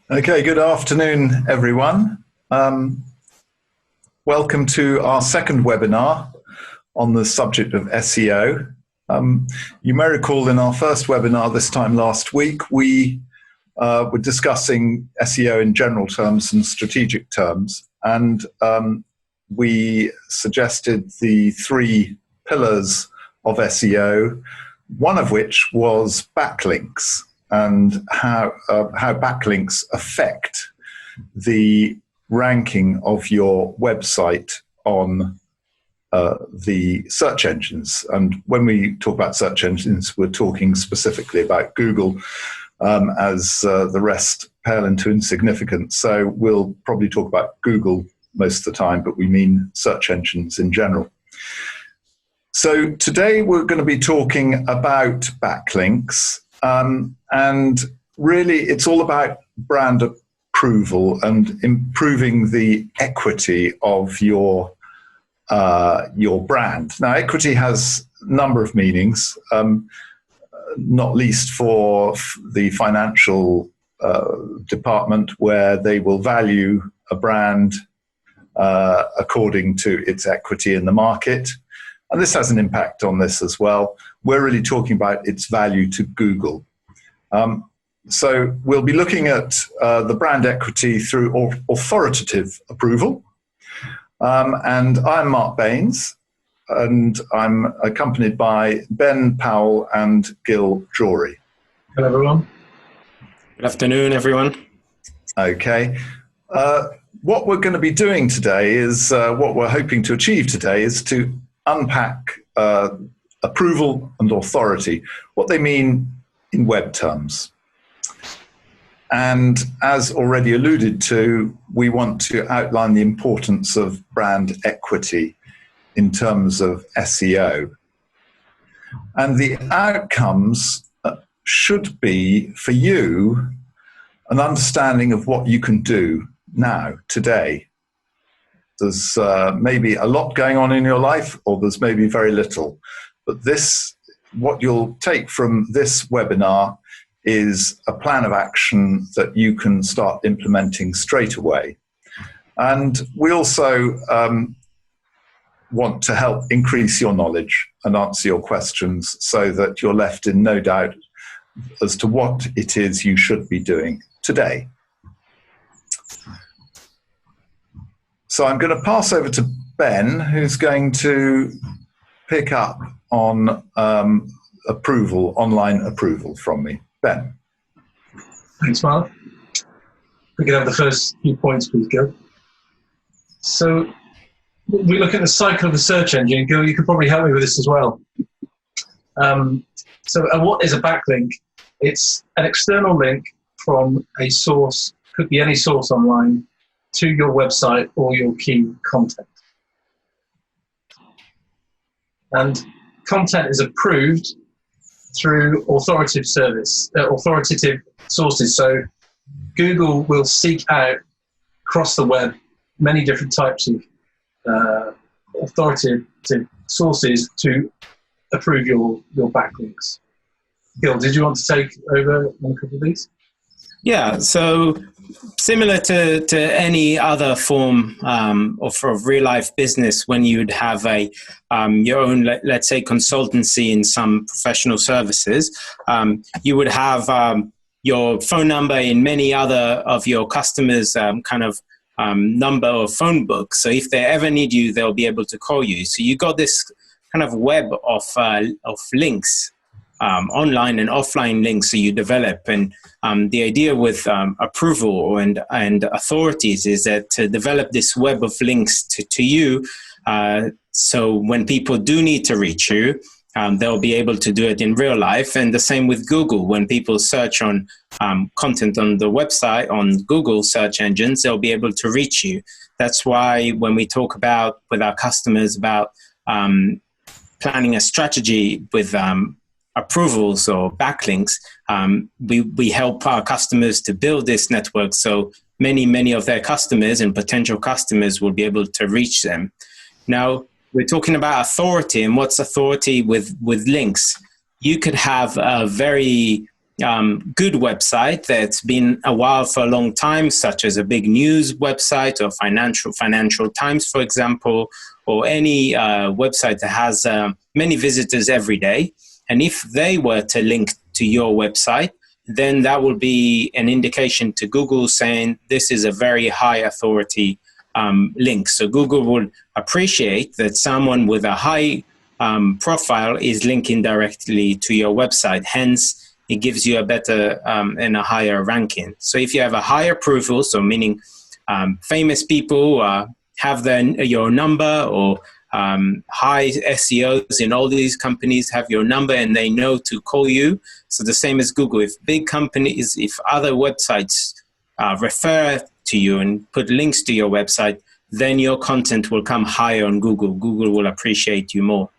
Okay, good afternoon, everyone. Welcome to our second webinar on the subject of SEO. You may recall in our first webinar this time last week, we were discussing SEO in general terms and strategic terms, and we suggested the three pillars of SEO, one of which was backlinks, and how backlinks affect the ranking of your website on the search engines. And when we talk about search engines, we're talking specifically about Google, as the rest pale into insignificance. So we'll probably talk about Google most of the time, but we mean search engines in general. So today we're going to be talking about backlinks. And really, it's all about brand approval and improving the equity of your brand. Now, equity has a number of meanings, not least for the financial department, where they will value a brand according to its equity in the market. And this has an impact on this as well. We're really talking about its value to Google. So we'll be looking at the brand equity through authoritative approval. And I'm Mark Baines, and I'm accompanied by Ben Powell and Gil Jory. Hello, everyone. Good afternoon, everyone. Okay. What we're going to be doing today is, what we're hoping to achieve today is to unpack approval and authority, what they mean in web terms. And as already alluded to, we want to outline the importance of brand equity in terms of SEO. And the outcomes should be, for you, an understanding of what you can do now, today. There's maybe a lot going on in your life, or there's maybe very little. But what you'll take from this webinar is a plan of action that you can start implementing straight away. And we also want to help increase your knowledge and answer your questions so that you're left in no doubt as to what it is you should be doing today. So I'm going to pass over to Ben, who's going to pick up on approval, online approval from me. Ben. Thanks, Mark. We can have the first few points, please, Gil. So we look at the cycle of the search engine. Gil, you could probably help me with this as well. So what is a backlink? It's an external link from a source, could be any source online, to your website or your key content. And content is approved through authoritative sources. So Google will seek out across the web many different types of authoritative sources to approve your backlinks. Gil, did you want to take over on a couple of these? Yeah, so similar to any other form of real life business, when you'd have your own, let's say, consultancy in some professional services, you would have your phone number in many other of your customers' number or phone book. So if they ever need you, they'll be able to call you. So you got this kind of web of links. Online and offline links that you develop, and the idea with approval and authorities is that to develop this web of links to you, so when people do need to reach you, they'll be able to do it in real life. And the same with Google. When people search on content on the website, on Google search engines, they'll be able to reach you. That's why when we talk about with our customers about planning a strategy with approvals or backlinks, we help our customers to build this network so many of their customers and potential customers will be able to reach them. Now, we're talking about authority, and what's authority with links? You could have a very good website that's been a while for a long time, such as a big news website or Financial Times, for example, or any website that has many visitors every day. And if they were to link to your website, then that will be an indication to Google saying this is a very high authority link. So Google would appreciate that someone with a high profile is linking directly to your website. Hence, it gives you a better and a higher ranking. So if you have a higher approval, so meaning famous people have your number, or high SEOs in all these companies have your number and they know to call you. So the same as Google. If big companies, if other websites refer to you and put links to your website, then your content will come higher on Google. Google will appreciate you more.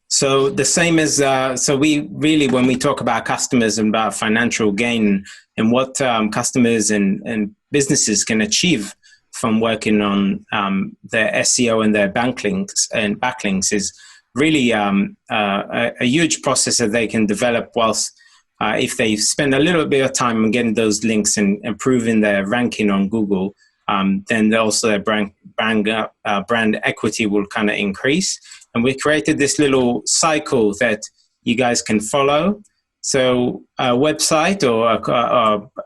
So the same as, so we really, when we talk about customers and about financial gain and what customers and businesses can achieve from working on their SEO and their backlinks is really a huge process that they can develop whilst if they spend a little bit of time on getting those links and improving their ranking on Google, then also their brand equity will kind of increase. And we created this little cycle that you guys can follow. So a website or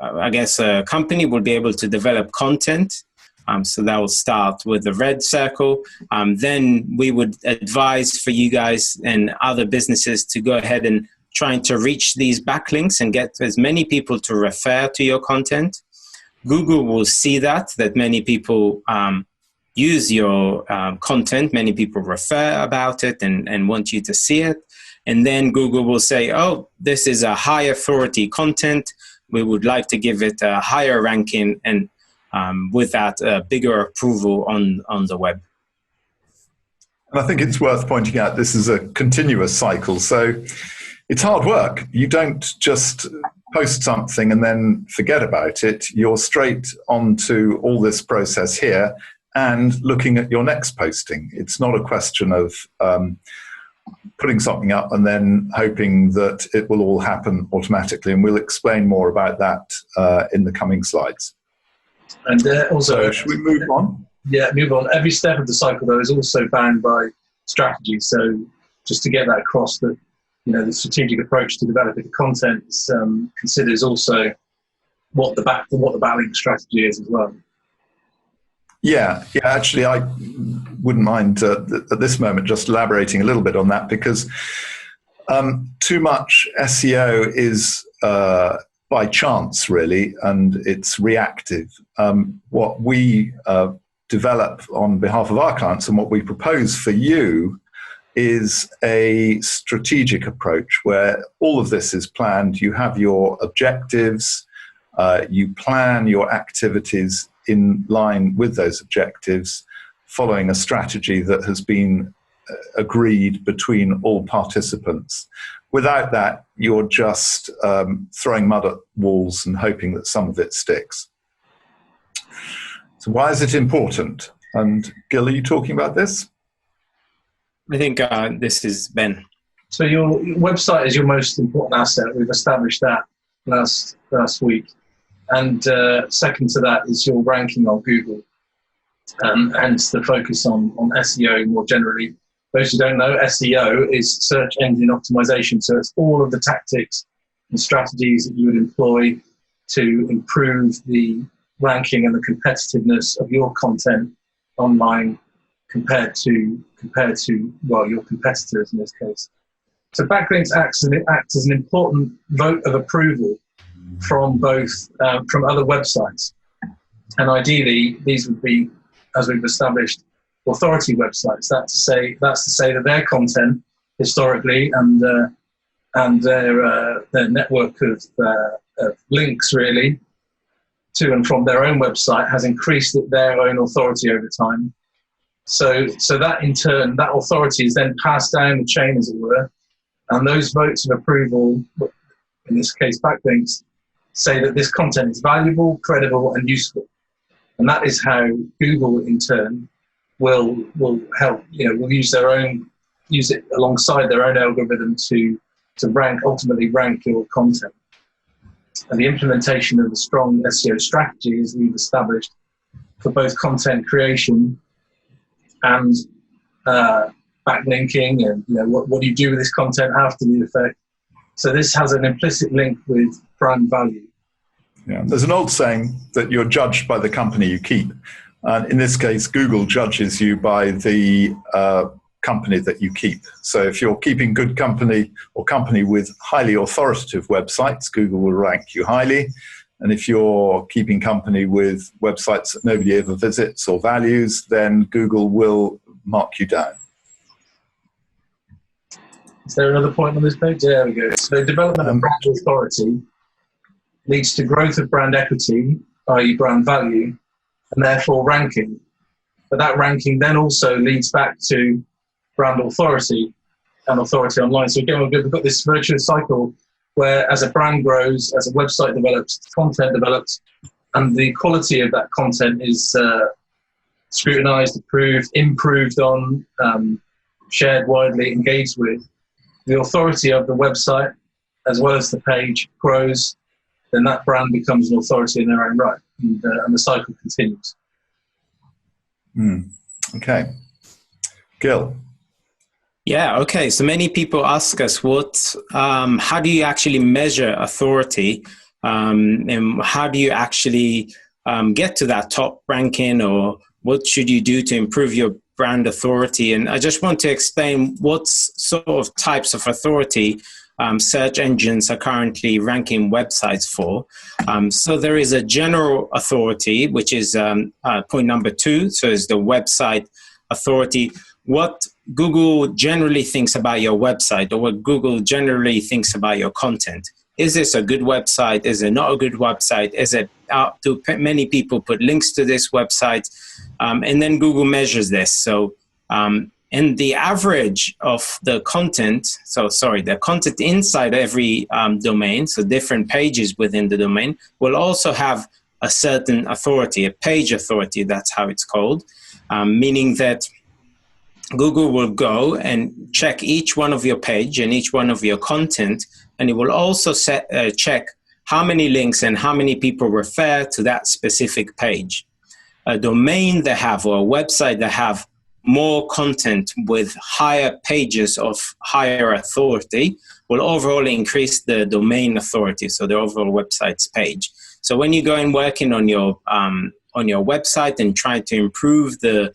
I guess a company will be able to develop content. So that will start with the red circle. Then we would advise for you guys and other businesses to go ahead and trying to reach these backlinks and get as many people to refer to your content. Google will see that many people use your content, many people refer about it and want you to see it. And then Google will say, oh, this is a high authority content. We would like to give it a higher ranking and with that, bigger approval on the web. And I think it's worth pointing out this is a continuous cycle. So it's hard work. You don't just post something and then forget about it. You're straight onto all this process here and looking at your next posting. It's not a question of putting something up and then hoping that it will all happen automatically. And we'll explain more about that in the coming slides. And also, so should we move on? Yeah, move on. Every step of the cycle, though, is also bound by strategy. So just to get that across, that the strategic approach to developing the content considers also what the backlink strategy is as well. Yeah. Actually, I wouldn't mind at this moment just elaborating a little bit on that, because too much SEO is by chance, really, and it's reactive. What we develop on behalf of our clients and what we propose for you is a strategic approach where all of this is planned. You have your objectives, you plan your activities in line with those objectives, following a strategy that has been agreed between all participants. Without that, you're just throwing mud at walls and hoping that some of it sticks. So why is it important? And Gil, are you talking about this? I think this is Ben. So your website is your most important asset. We've established that last week. And second to that is your ranking on Google, and the focus on SEO more generally. Those who don't know, SEO is search engine optimization. So it's all of the tactics and strategies that you would employ to improve the ranking and the competitiveness of your content online compared to your competitors in this case. So backlinks act as an important vote of approval from from other websites, and ideally these would be, as we've established, authority websites. That's to say that their content historically and their network of links really to and from their own website has increased their own authority over time. So that in turn, that authority is then passed down the chain, as it were, and those votes of approval, in this case backlinks, say that this content is valuable, credible, and useful. And that is how Google, in turn, will help. Will use it alongside their own algorithm to ultimately rank your content. And the implementation of a strong SEO strategy, as we've established, for both content creation and backlinking, and what do you do with this content after the effect. So this has an implicit link with brand value. Yeah, there's an old saying that you're judged by the company you keep. In this case, Google judges you by the company that you keep. So if you're keeping good company or company with highly authoritative websites, Google will rank you highly. And if you're keeping company with websites that nobody ever visits or values, then Google will mark you down. Is there another point on this page? There we go. So development of brand authority leads to growth of brand equity, i.e. brand value, and therefore ranking. But that ranking then also leads back to brand authority and authority online. So again, we've got this virtuous cycle where as a brand grows, as a website develops, content develops, and the quality of that content is scrutinized, approved, improved on, shared widely, engaged with, the authority of the website as well as the page grows, then that brand becomes an authority in their own right, and the cycle continues. Okay. Gil. Yeah, okay. So many people ask us, how do you actually measure authority? And how do you actually get to that top ranking, or what should you do to improve your brand authority? And I just want to explain what sort of types of authority search engines are currently ranking websites for. So there is a general authority, which is point number 2. So it's the website authority. What Google generally thinks about your website, or what Google generally thinks about your content. Is this a good website? Is it not a good website? Do many people put links to this website? And then Google measures this. So in the average of the content, the content inside every domain, so different pages within the domain, will also have a certain authority, a page authority, that's how it's called, meaning that Google will go and check each one of your page and each one of your content, and it will also check how many links and how many people refer to that specific page. A domain they have, or a website that have more content with higher pages of higher authority will overall increase the domain authority, so the overall website's page. So when you go and working on your website and try to improve the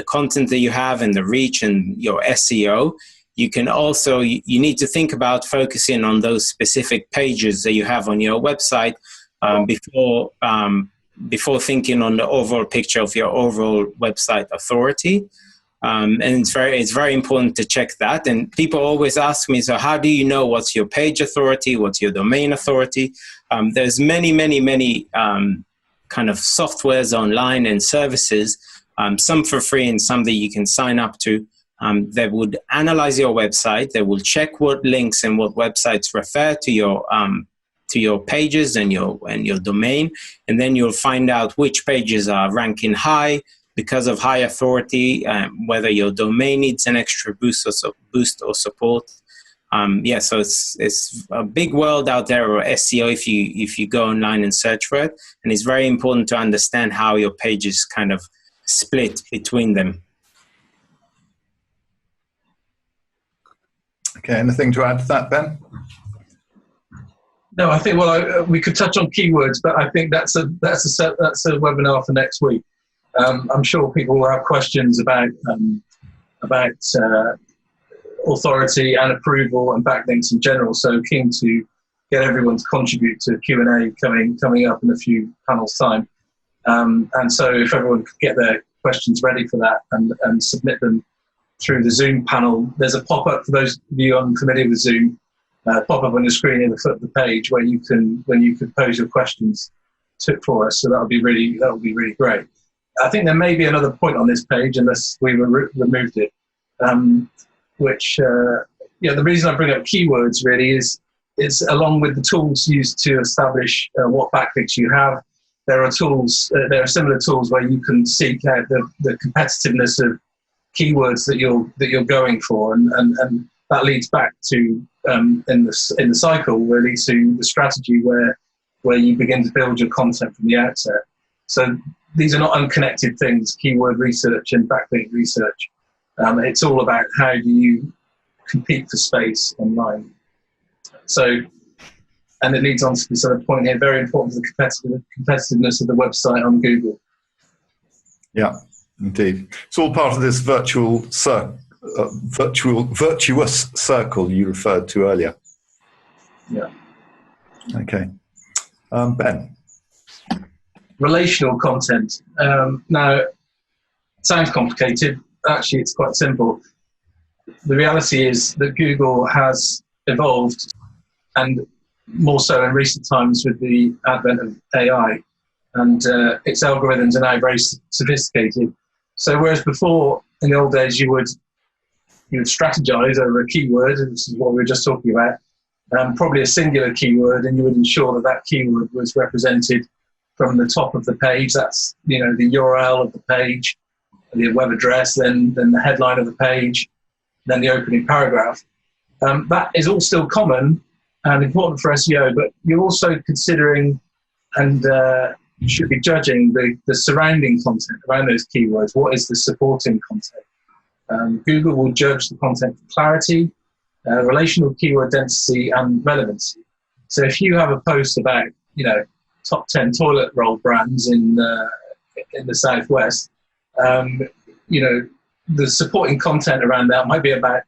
content that you have and the reach and your SEO, you can also, you need to think about focusing on those specific pages that you have on your website before thinking on the overall picture of your overall website authority. And it's very important to check that. And people always ask me, so how do you know what's your page authority, what's your domain authority? There's many kind of softwares online and services, some for free and some that you can sign up to. They would analyze your website. They will check what links and what websites refer to your pages and your domain, and then you'll find out which pages are ranking high because of high authority, whether your domain needs an extra boost or support. So it's a big world out there, or SEO, if you go online and search for it, and it's very important to understand how your pages kind of split between them. Okay, anything to add to that, Ben? No, I think we could touch on keywords, but I think that's a webinar for next week. I'm sure people will have questions about authority and approval and backlinks in general. So keen to get everyone to contribute to Q&A coming up in a few panels' time. And so if everyone could get their questions ready for that and submit them through the Zoom panel, there's a pop-up for those of you unfamiliar with Zoom. Pop-up on the screen in the foot of the page where you can pose your questions for us. So that would be really great. I think there may be another point on this page, unless we removed it. The reason I bring up keywords really is along with the tools used to establish what backlinks you have. There are similar tools where you can seek out the competitiveness of keywords that you're going for, and that leads back to in the cycle really to the strategy where you begin to build your content from the outset. So these are not unconnected things, keyword research and backlink research. It's all about how do you compete for space online. So, and it leads on to the sort of point here, very important to the competitiveness of the website on Google. Yeah, indeed. It's all part of this virtuous circle you referred to earlier. Yeah. Okay. Ben. Relational content. Now, it sounds complicated. Actually, it's quite simple. The reality is that Google has evolved, and more so in recent times with the advent of AI, and its algorithms are now very sophisticated. So whereas before, in the old days, you would strategize over a keyword, and this is what we were just talking about, probably a singular keyword, and you would ensure that that keyword was represented from the top of the page. That's, the URL of the page, the web address, then the headline of the page, then the opening paragraph. That is all still common and important for SEO, but you're also considering and should be judging the surrounding content around those keywords. What is the supporting content? Google will judge the content for clarity, relational keyword density, and relevancy. So if you have a post about, top 10 toilet roll brands in the Southwest, the supporting content around that might be about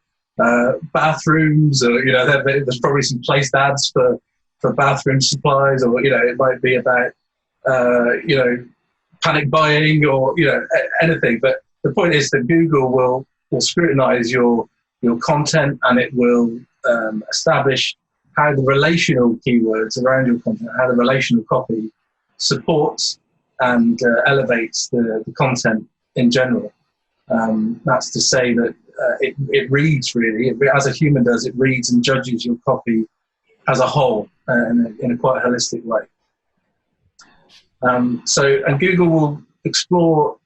bathrooms, or there's probably some placed ads for bathroom supplies, or it might be about panic buying, or anything. But the point is that Google will scrutinize your content, and it will establish how the relational keywords around your content, how the relational copy supports and elevates the content in general. That's to say that it reads really, as a human does, it reads and judges your copy as a whole in a quite holistic way. And Google will explore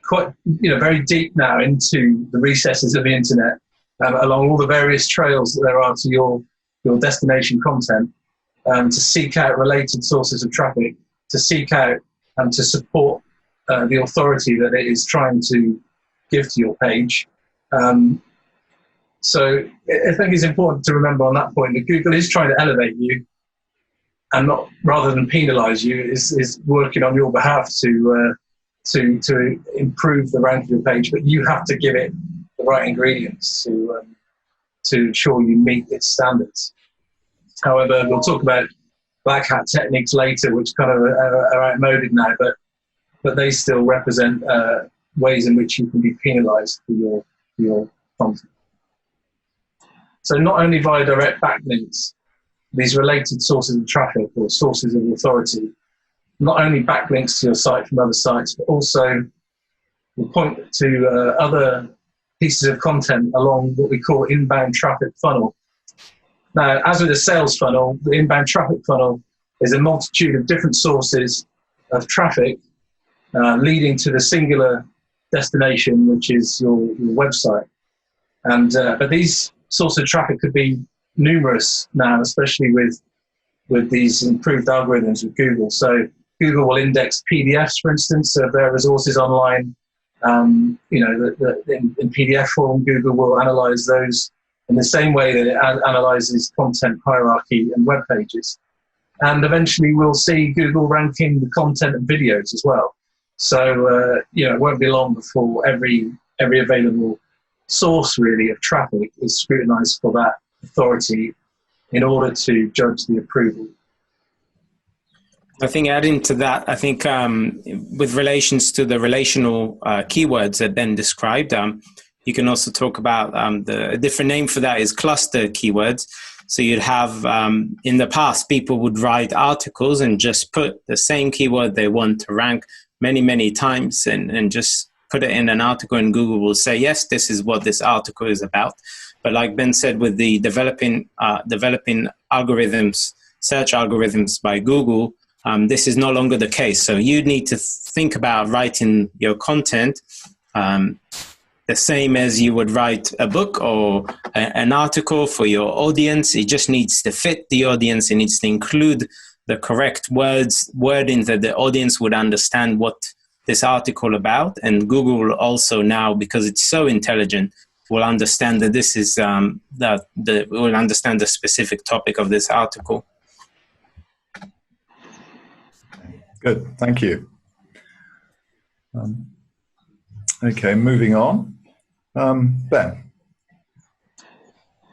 quite, very deep now into the recesses of the internet, along all the various trails that there are to your destination content, to seek out related sources of traffic, to seek out and to support the authority that it is trying to give to your page. So I think it's important to remember on that point that Google is trying to elevate you, and not, rather than penalize you, is working on your behalf to improve the rank of your page. But you have to give it the right ingredients to ensure you meet its standards. However, we'll talk about black hat techniques later, which kind of are outmoded now, but they still represent ways in which you can be penalized for your content. So not only via direct backlinks, these related sources of traffic or sources of authority, not only backlinks to your site from other sites, but also will point to other pieces of content along what we call inbound traffic funnel. Now, as with a sales funnel, the inbound traffic funnel is a multitude of different sources of traffic leading to the singular destination, which is your website. And but these sources of traffic could be numerous now, especially with these improved algorithms with Google. So Google will index PDFs, for instance, of their resources online. In PDF form, Google will analyze those in the same way that it analyzes content hierarchy and web pages. And eventually we'll see Google ranking the content and videos as well. So, it won't be long before every available source really of traffic is scrutinized for that authority in order to judge the approval. I think adding to that, I think with relations to the relational keywords that Ben described, you can also talk about a different name for that is cluster keywords. So you'd have, in the past, people would write articles and just put the same keyword they want to rank many, many times and just put it in an article, and Google will say, yes, this is what this article is about. But like Ben said, with the developing algorithms, search algorithms by Google, this is no longer the case. So you need to think about writing your content the same as you would write a book or an article for your audience. It just needs to fit the audience. It needs to include the correct wording that the audience would understand what this article about. And Google will also now, because it's so intelligent, will understand that this is will understand the specific topic of this article. Good, thank you. Okay, moving on. Ben.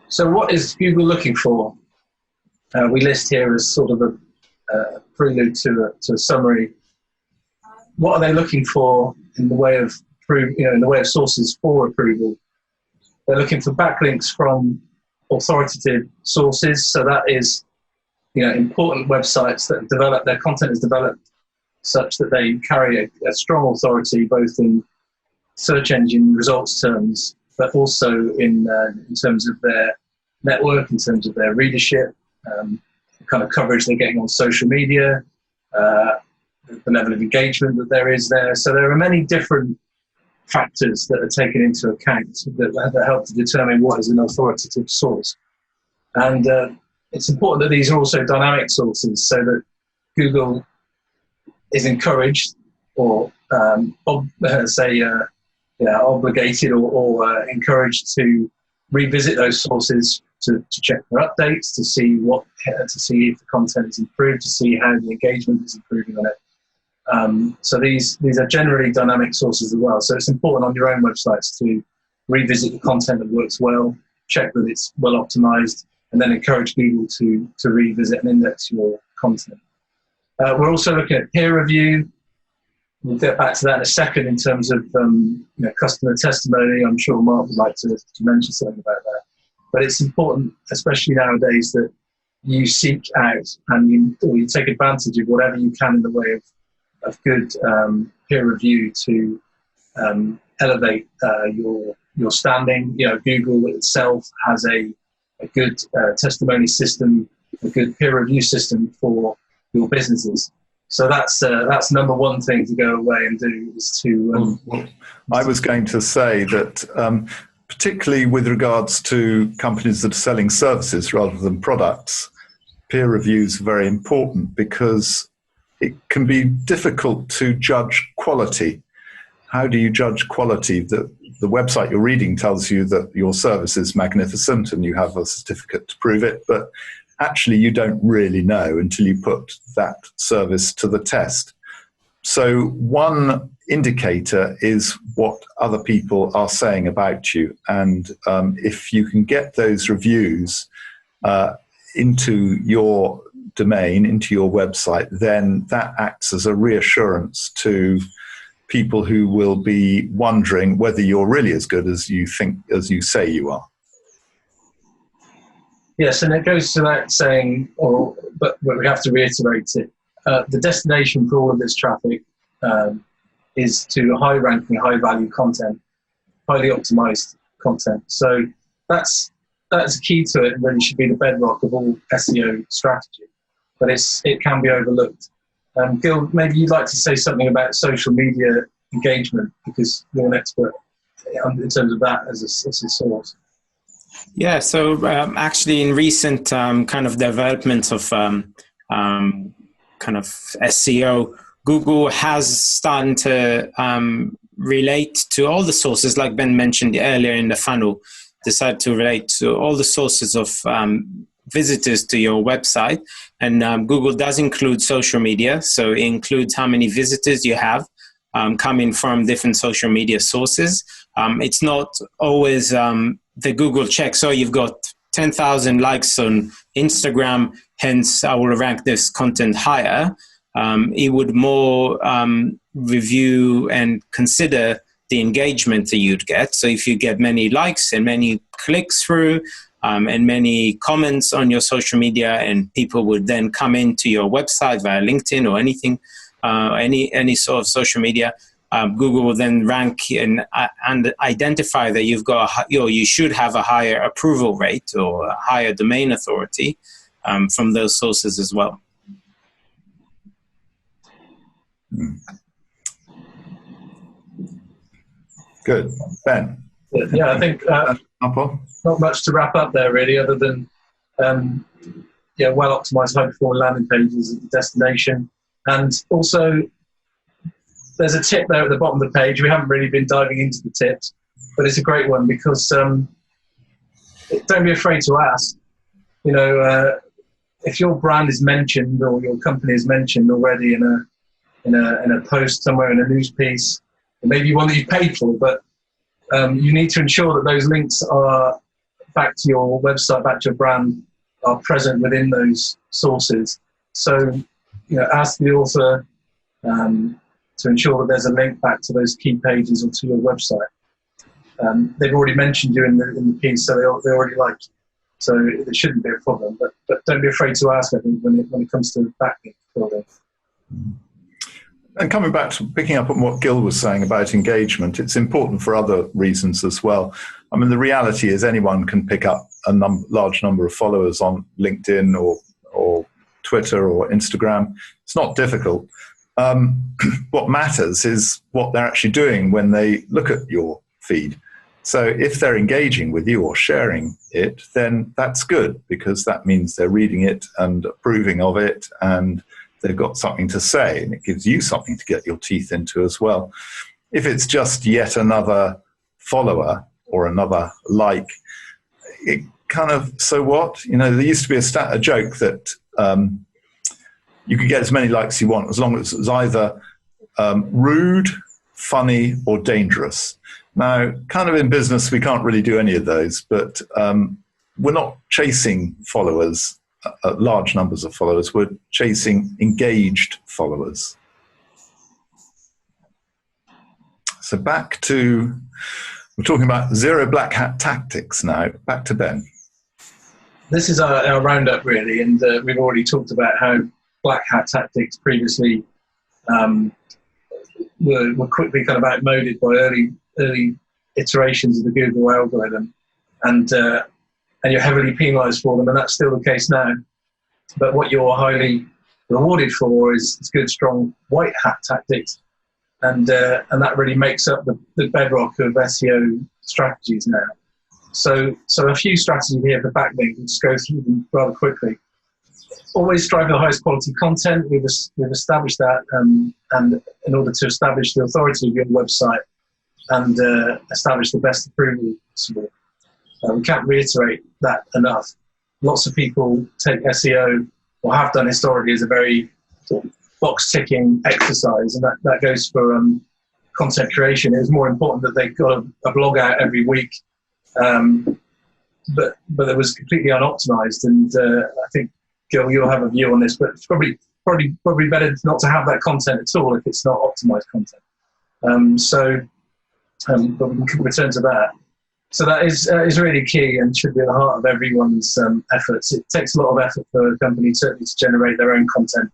So what is Google looking for? We list here as sort of a prelude to a summary. What are they looking for in the way of sources for approval? They're looking for backlinks from authoritative sources. So that is, important websites that develop, their content is developed such that they carry a strong authority, both in search engine results terms, but also in terms of their network, in terms of their readership, the kind of coverage they're getting on social media, the level of engagement that there is there. So there are many different factors that are taken into account that help to determine what is an authoritative source. And it's important that these are also dynamic sources, so that Google is encouraged or obligated or encouraged to revisit those sources to check for updates, to see if the content is improved, to see how the engagement is improving on it. So these are generally dynamic sources as well. So it's important on your own websites to revisit the content that works well, check that it's well optimized, and then encourage Google to revisit and index your content. We're also looking at peer review. We'll get back to that in a second in terms of customer testimony. I'm sure Mark would like to mention something about that. But it's important, especially nowadays, that you seek out and you take advantage of whatever you can in the way of good peer review to elevate your standing. Google itself has a good testimony system, a good peer review system for your businesses. So that's number one thing to go away and do is to. I was going to say that particularly with regards to companies that are selling services rather than products, peer reviews are very important because it can be difficult to judge quality. How do you judge quality? The website you're reading tells you that your service is magnificent and you have a certificate to prove it, but actually you don't really know until you put that service to the test. So one indicator is what other people are saying about you. And if you can get those reviews into your domain, into your website, then that acts as a reassurance to people who will be wondering whether you're really as good as you say you are. Yes, and it goes to that saying, but we have to reiterate it. The destination for all of this traffic is to high-ranking, high-value content, highly optimized content. So that's key to it, and really should be the bedrock of all SEO strategy. But it can be overlooked. Gil, maybe you'd like to say something about social media engagement, because you're an expert in terms of that as a source. Yeah, so actually in recent kind of developments of kind of SEO, Google has started to relate to all the sources, like Ben mentioned earlier in the funnel, decide to relate to all the sources of visitors to your website. And Google does include social media, so it includes how many visitors you have coming from different social media sources. It's not always the Google checks, so you've got 10,000 likes on Instagram, hence I will rank this content higher. It would more review and consider the engagement that you'd get. So if you get many likes and many clicks through and many comments on your social media, and people would then come into your website via LinkedIn or anything, any sort of social media, Google will then rank and identify that you should have a higher approval rate or a higher domain authority from those sources as well. Good. Ben. But yeah, I think not much to wrap up there really, other than well optimized, high performing landing pages at the destination. And also, there's a tip there at the bottom of the page. We haven't really been diving into the tips, but it's a great one because don't be afraid to ask. If your brand is mentioned or your company is mentioned already in a post somewhere, in a news piece, maybe one that you've paid for, but you need to ensure that those links are back to your website, back to your brand, are present within those sources. So, ask the author to ensure that there's a link back to those key pages or to your website. They've already mentioned you in the piece, so they already like you. So it shouldn't be a problem. But don't be afraid to ask, I think, when it comes to backlink building. And coming back to picking up on what Gil was saying about engagement, it's important for other reasons as well. I mean, the reality is anyone can pick up a large number of followers on LinkedIn or Twitter or Instagram. It's not difficult. What matters is what they're actually doing when they look at your feed. So if they're engaging with you or sharing it, then that's good, because that means they're reading it and approving of it, and they've got something to say, and it gives you something to get your teeth into as well. If it's just yet another follower or another like, it kind of, so what? There used to be a joke that you could get as many likes you want as long as it was either rude, funny, or dangerous. Now, kind of in business, we can't really do any of those, but we're not chasing followers, large numbers of followers. We're chasing engaged followers. So we're talking about zero black hat tactics now. Back to Ben. This is our roundup, really, and we've already talked about how black hat tactics previously were quickly kind of outmoded by early iterations of the Google algorithm, and you're heavily penalised for them, and that's still the case now. But what you're highly rewarded for is good, strong white hat tactics, and that really makes up the bedrock of SEO strategies now. So a few strategies here for backlink. We'll just go through them rather quickly. Always strive for the highest quality content. We've established that, and in order to establish the authority of your website and establish the best approval possible. We can't reiterate that enough. Lots of people take SEO, or have done historically, as a very sort of box-ticking exercise, and that goes for content creation. It was more important that they got a blog out every week, but it was completely unoptimized. And I think, Gil, you'll have a view on this, but it's probably better not to have that content at all if it's not optimized content. But we can return to that. So that is really key and should be at the heart of everyone's efforts. It takes a lot of effort for a company certainly to generate their own content,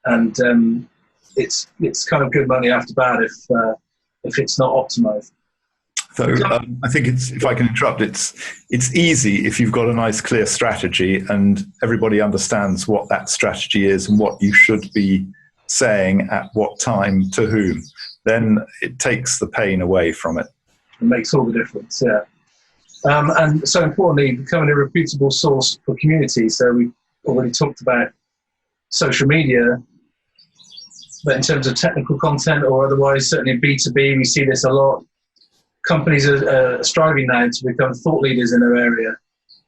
and it's kind of good money after bad if it's not optimized. So I think if I can interrupt, it's easy if you've got a nice clear strategy and everybody understands what that strategy is and what you should be saying at what time to whom. Then it takes the pain away from it. It makes all the difference, yeah. And so importantly, becoming a reputable source for community. So we already talked about social media, but in terms of technical content or otherwise, certainly in B2B, we see this a lot. Companies are striving now to become thought leaders in their area.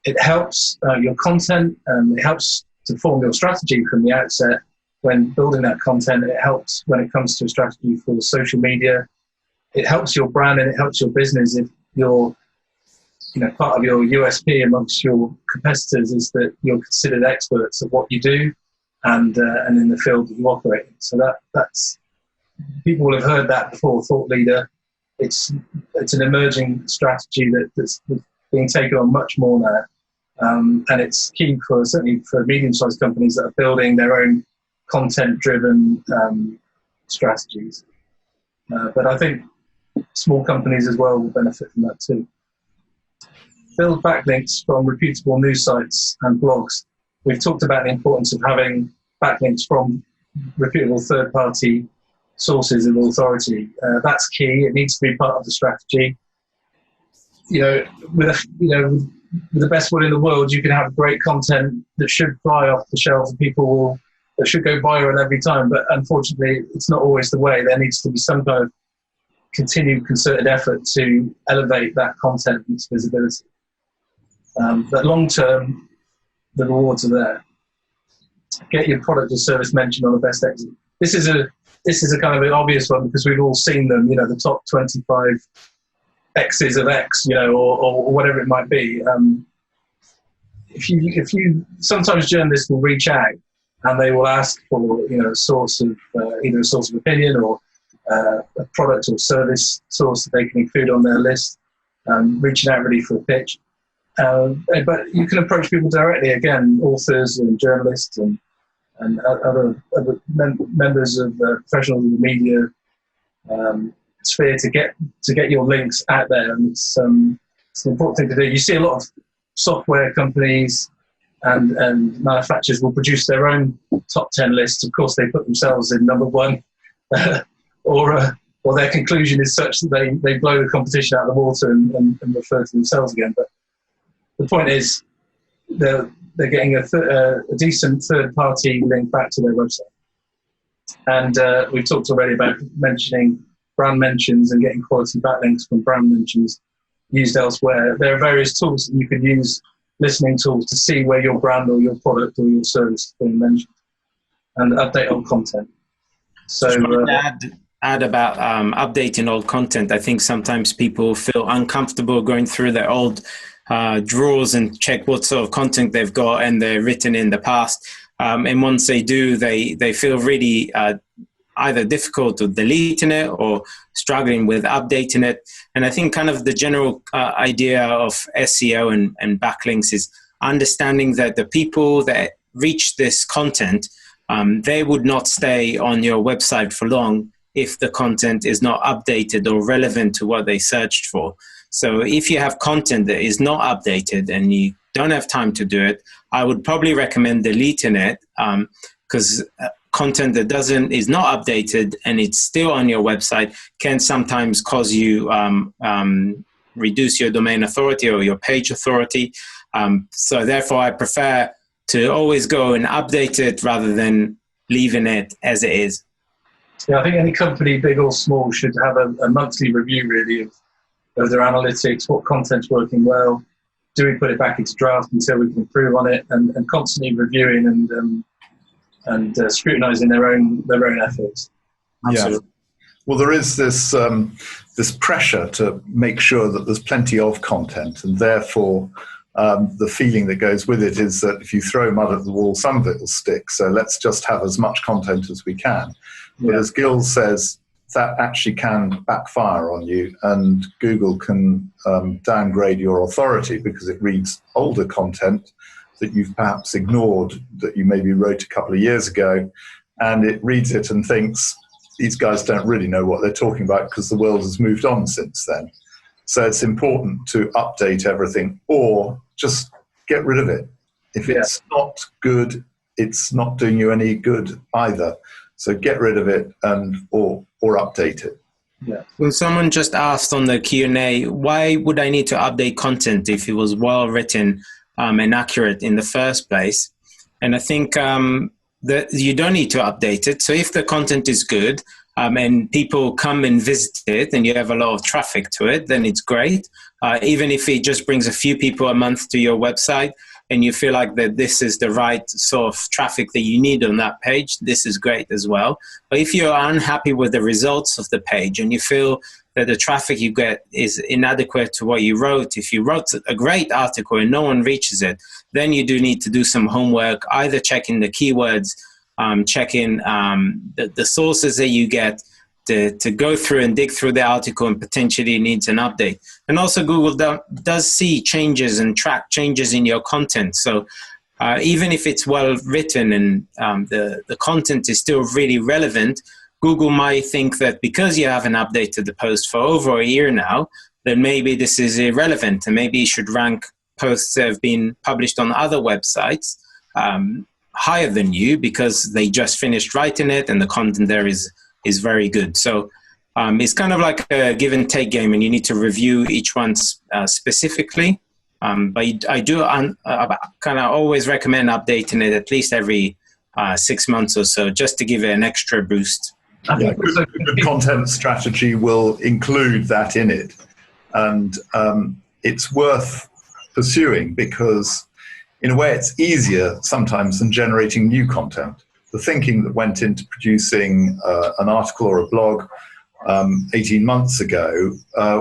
It helps your content, it helps to form your strategy from the outset when building that content. It helps when it comes to a strategy for social media. It helps your brand and it helps your business if you're, part of your USP amongst your competitors is that you're considered experts at what you do and in the field that you operate in. So that's people will have heard that before. Thought leader. It's an emerging strategy that's being taken on much more now, and it's key certainly for medium-sized companies that are building their own content-driven strategies. But I think small companies as well will benefit from that too. Build backlinks from reputable news sites and blogs. We've talked about the importance of having backlinks from reputable third-party sources of authority. That's key. It needs to be part of the strategy. with the best will in the world, you can have great content that should fly off the shelves and that should go viral every time. But unfortunately, it's not always the way. There needs to be some kind of continued concerted effort to elevate that content and its visibility. But long term, the rewards are there. Get your product or service mentioned on the best exit. This is a kind of an obvious one because we've all seen them. The top 25 X's of X, or whatever it might be. If you sometimes journalists will reach out and they will ask for a source of either a source of opinion or a product or service source that they can include on their list, reaching out really for a pitch. But you can approach people directly, again, authors and journalists and other members of professionals in the media sphere to get your links out there. And it's an important thing to do. You see a lot of software companies and manufacturers will produce their own top 10 lists. Of course, they put themselves in number one, or their conclusion is such that they blow the competition out of the water and refer to themselves again. But the point is, they're getting a decent third-party link back to their website. And we've talked already about mentioning brand mentions and getting quality backlinks from brand mentions used elsewhere. There are various tools that you can use, listening tools, to see where your brand or your product or your service is being mentioned and update old content. So add about updating old content. I think sometimes people feel uncomfortable going through their old drawers and check what sort of content they've got and they're written in the past. And once they do, they feel really either difficult to deleting it or struggling with updating it. And I think kind of the general idea of SEO and backlinks is understanding that the people that reach this content, they would not stay on your website for long if the content is not updated or relevant to what they searched for. So if you have content that is not updated and you don't have time to do it, I would probably recommend deleting it, because content that is not updated and it's still on your website can sometimes cause you reduce your domain authority or your page authority. So therefore, I prefer to always go and update it rather than leaving it as it is. Yeah, I think any company, big or small, should have a monthly review really of their analytics, what content's working well, do we put it back into draft until we can improve on it, and constantly reviewing and scrutinizing their own efforts. Yeah. Well, there is this pressure to make sure that there's plenty of content, and therefore the feeling that goes with it is that if you throw mud at the wall, some of it will stick. So let's just have as much content as we can. Yeah. But as Gil says, that actually can backfire on you, and Google can downgrade your authority because it reads older content that you've perhaps ignored, that you maybe wrote a couple of years ago, and it reads it and thinks, these guys don't really know what they're talking about because the world has moved on since then. So it's important to update everything or just get rid of it. If it's not good, it's not doing you any good either. So get rid of it or update it. Yeah. Well, someone just asked on the Q&A, why would I need to update content if it was well written and accurate in the first place? And I think that you don't need to update it. So if the content is good and people come and visit it and you have a lot of traffic to it, then it's great. Even if it just brings a few people a month to your website and you feel like that this is the right sort of traffic that you need on that page, this is great as well. But if you're unhappy with the results of the page and you feel that the traffic you get is inadequate to what you wrote, if you wrote a great article and no one reaches it, then you do need to do some homework, either checking the keywords, checking the sources that you get to go through and dig through the article and potentially needs an update. And also Google does see changes and track changes in your content. So even if it's well written and the content is still really relevant, Google might think that because you haven't updated the post for over a year now, then maybe this is irrelevant and maybe you should rank posts that have been published on other websites higher than you because they just finished writing it and the content there is very good. So it's kind of like a give and take game, and you need to review each one specifically. But I do kind of always recommend updating it at least every 6 months or so, just to give it an extra boost. Yeah, good content strategy will include that in it. And it's worth pursuing because, in a way, it's easier sometimes than generating new content. The thinking that went into producing an article or a blog 18 months ago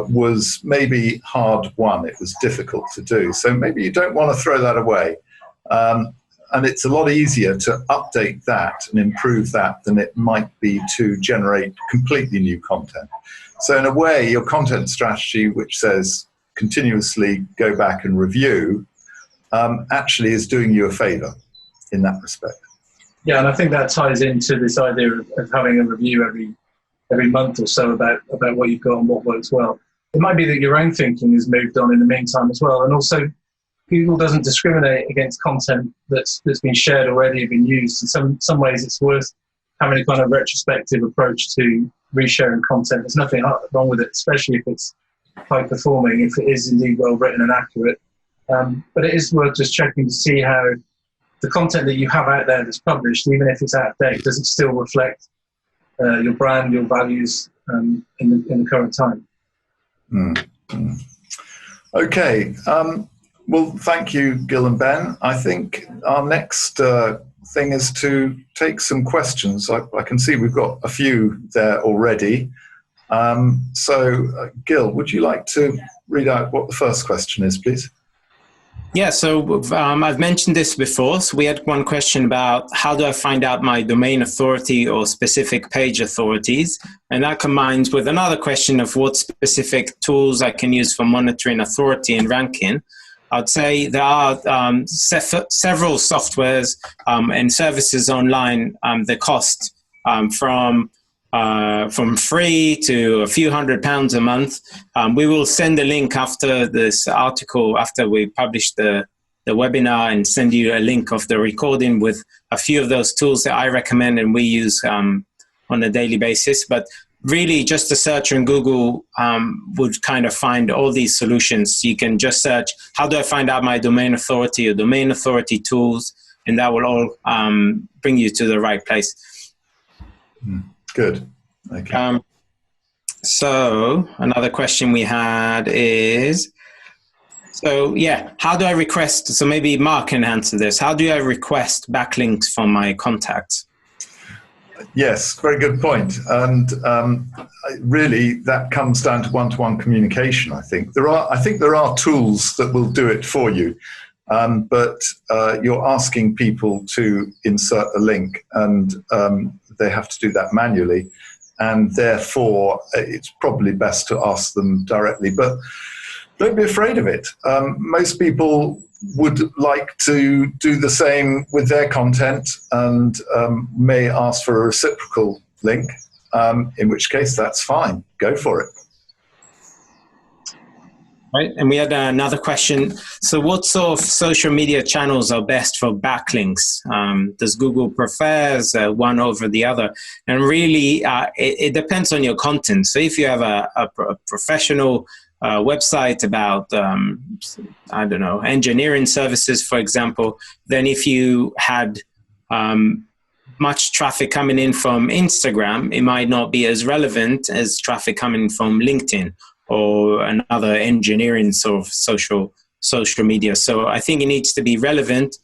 was maybe hard won. It was difficult to do. So maybe you don't want to throw that away. And it's a lot easier to update that and improve that than it might be to generate completely new content. So in a way, your content strategy, which says continuously go back and review, actually is doing you a favor in that respect. Yeah, and I think that ties into this idea of having a review every month or so about what you've got and what works well. It might be that your own thinking has moved on in the meantime as well. And also, Google doesn't discriminate against content that's been shared already and been used. In some ways, it's worth having a kind of retrospective approach to resharing content. There's nothing wrong with it, especially if it's high performing, if it is indeed well written and accurate. But it is worth just checking to see how the content that you have out there that's published, even if it's out of date, does it still reflect your brand, your values in the current time? Okay. Well, thank you, Gil and Ben. I think our next thing is to take some questions. I can see we've got a few there already. So, Gil, would you like to read out what the first question is, please? Yeah, so I've mentioned this before. So we had one question about how do I find out my domain authority or specific page authorities? And that combines with another question of what specific tools I can use for monitoring authority and ranking. I'd say there are several softwares and services online that cost from free to a few £100 a month. We will send a link after this article, after we publish the webinar, and send you a link of the recording with a few of those tools that I recommend and we use on a daily basis. But really, just a search on Google would kind of find all these solutions. You can just search, how do I find out my domain authority or domain authority tools? And that will all bring you to the right place. Good. Okay. So another question we had is, how do I request? So maybe Mark can answer this. How do I request backlinks from my contacts? Yes, very good point. And really, that comes down to one-to-one communication. I think there are tools that will do it for you, but you're asking people to insert a link, and they have to do that manually. And therefore, it's probably best to ask them directly. But don't be afraid of it. Most people would like to do the same with their content and may ask for a reciprocal link, in which case that's fine. Go for it. Right, and we had another question. So what sort of social media channels are best for backlinks? Does Google prefer one over the other? And really, it depends on your content. So if you have a professional website about, engineering services, for example, then if you had much traffic coming in from Instagram, it might not be as relevant as traffic coming from LinkedIn or another engineering sort of social media. So I think it needs to be relevant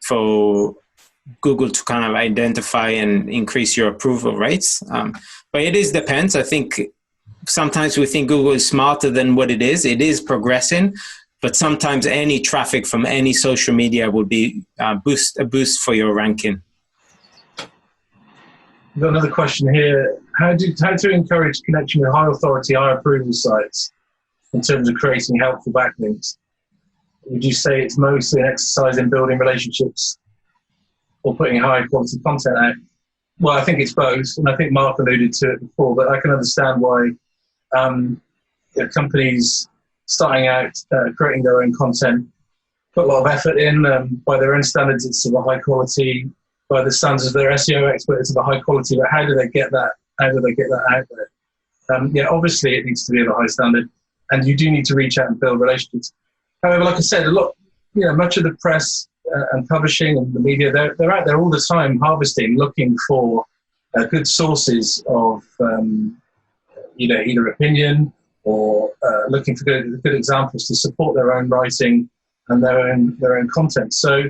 for Google to kind of identify and increase your approval rates. But it depends. I think sometimes we think Google is smarter than what it is. It is progressing, but sometimes any traffic from any social media would be a boost for your ranking. We've got another question here. How to encourage connection with high authority, high approval sites in terms of creating helpful backlinks? Would you say it's mostly an exercise in building relationships or putting high quality content out? Well, I think it's both, and I think Mark alluded to it before, but I can understand why companies starting out creating their own content put a lot of effort in. By their own standards, it's of a high quality. By the standards of their SEO experts, it's of a high quality. But how do they get that? How do they get that out there? Yeah, obviously it needs to be of a high standard, and you do need to reach out and build relationships. However, like I said, much of the press and publishing and the media, they're out there all the time harvesting, looking for good sources of either opinion or looking for good examples to support their own writing and their own content. So,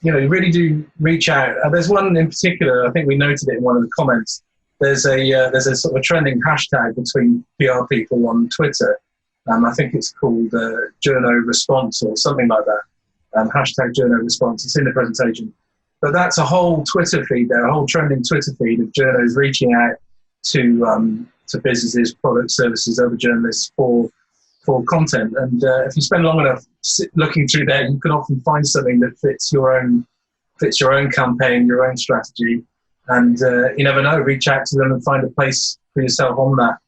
you really do reach out. There's one in particular, I think we noted it in one of the comments. There's a sort of a trending hashtag between PR people on Twitter. I think it's called Journo Response or something like that. Hashtag Journo Response. It's in the presentation. But that's a whole Twitter feed there, a whole trending Twitter feed of journos reaching out to businesses, products, services, other journalists for content. And if you spend long enough looking through there, you can often find something that fits your own campaign, your own strategy. And you never know, reach out to them and find a place for yourself on that.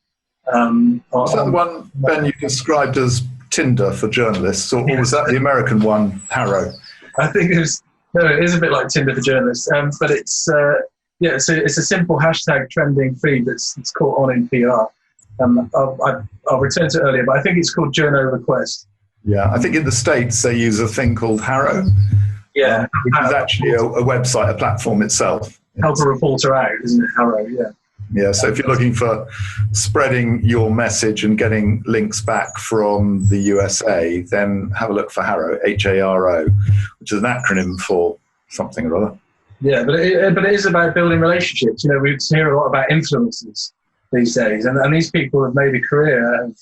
Was that the one, Ben, you described as Tinder for journalists, or was that the American one, Harrow? I think it is a bit like Tinder for journalists, but it's a simple hashtag trending feed that's caught on in PR. I'll return to it earlier, but I think it's called Journo Request. Yeah, I think in the States they use a thing called Harrow, which is actually a website, a platform itself. Help a reporter out, isn't it, Harrow? Yeah. Yeah, so if you're looking for spreading your message and getting links back from the USA, then have a look for Harrow, Haro, which is an acronym for something or other. Yeah, but it is about building relationships. We hear a lot about influencers these days, and these people have made a career of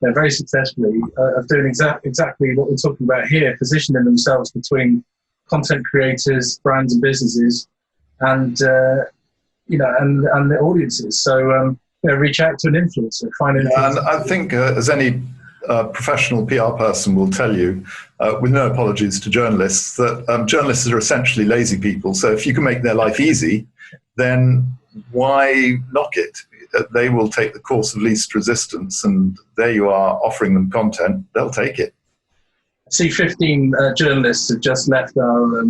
very successfully of doing exactly what we're talking about here, positioning themselves between content creators, brands, and businesses, and and the audiences. So reach out to an influencer, find an influencer. And I think, as any professional PR person will tell you, with no apologies to journalists, that journalists are essentially lazy people. So if you can make their life easy, then why knock it? They will take the course of least resistance, and there you are offering them content. They'll take it. I see 15 journalists have just left our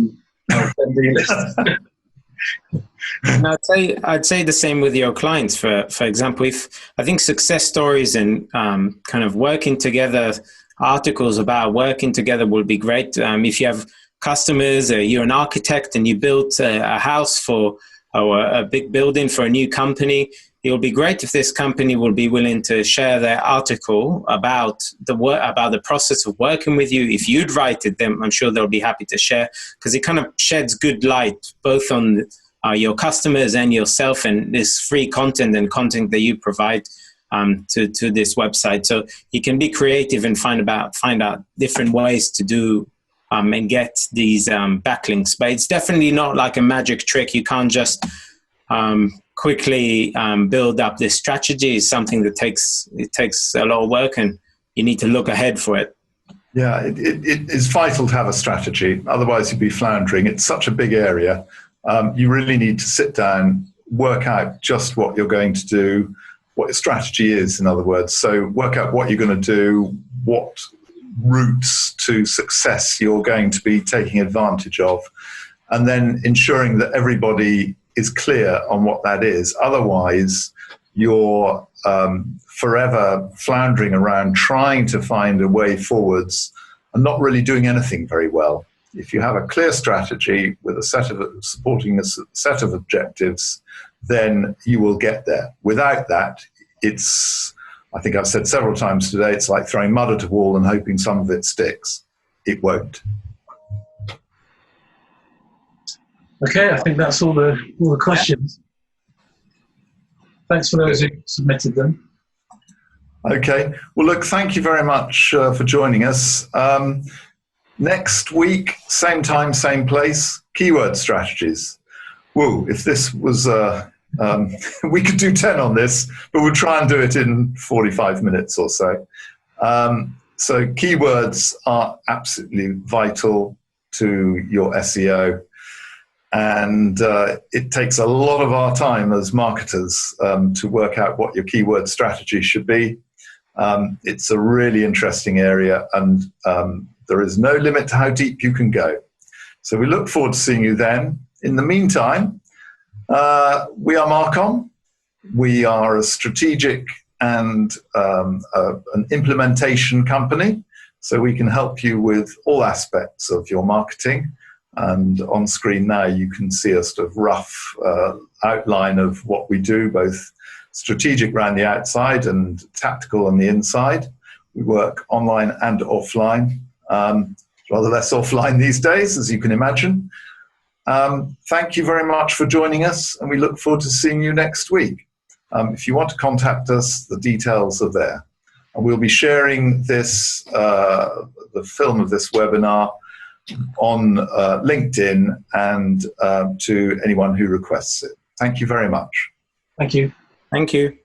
attendee list. And I'd say the same with your clients. For example, if I think success stories and kind of working together, articles about working together will be great. If you have customers, you're an architect and you built a house or a big building for a new company, it will be great if this company will be willing to share their article about the process of working with you. If you'd write it, then I'm sure they'll be happy to share, because it kind of sheds good light both on your customers and yourself, and this free content and content that you provide to this website. So you can be creative and find out different ways to do and get these backlinks. But it's definitely not like a magic trick. You can't just quickly build up this strategy. Is something that takes a lot of work, and you need to look ahead for it. Yeah, it is vital to have a strategy. Otherwise, you'd be floundering. It's such a big area. You really need to sit down, work out just what you're going to do, what your strategy is, in other words. So work out what you're going to do, what routes to success you're going to be taking advantage of, and then ensuring that everybody is clear on what that is. Otherwise, you're forever floundering around trying to find a way forwards and not really doing anything very well. If you have a clear strategy with supporting a set of objectives, then you will get there. Without that, I think I've said several times today, it's like throwing mud at a wall and hoping some of it sticks. It won't. Okay, I think that's all the questions. Thanks for those who submitted them. Okay. Well, look, thank you very much for joining us. Next week, same time, same place, keyword strategies. Whoa, if this was, we could do 10 on this, but we'll try and do it in 45 minutes or so. So keywords are absolutely vital to your SEO. And it takes a lot of our time as marketers to work out what your keyword strategy should be. It's a really interesting area, and there is no limit to how deep you can go. So we look forward to seeing you then. In the meantime, we are Marcom. We are a strategic and an implementation company, so we can help you with all aspects of your marketing. And on screen now, you can see a sort of rough outline of what we do, both strategic around the outside and tactical on the inside. We work online and offline, rather less offline these days, as you can imagine. Thank you very much for joining us, and we look forward to seeing you next week. If you want to contact us, the details are there. And we'll be sharing this, the film of this webinar on LinkedIn and to anyone who requests it. Thank you very much. Thank you. Thank you.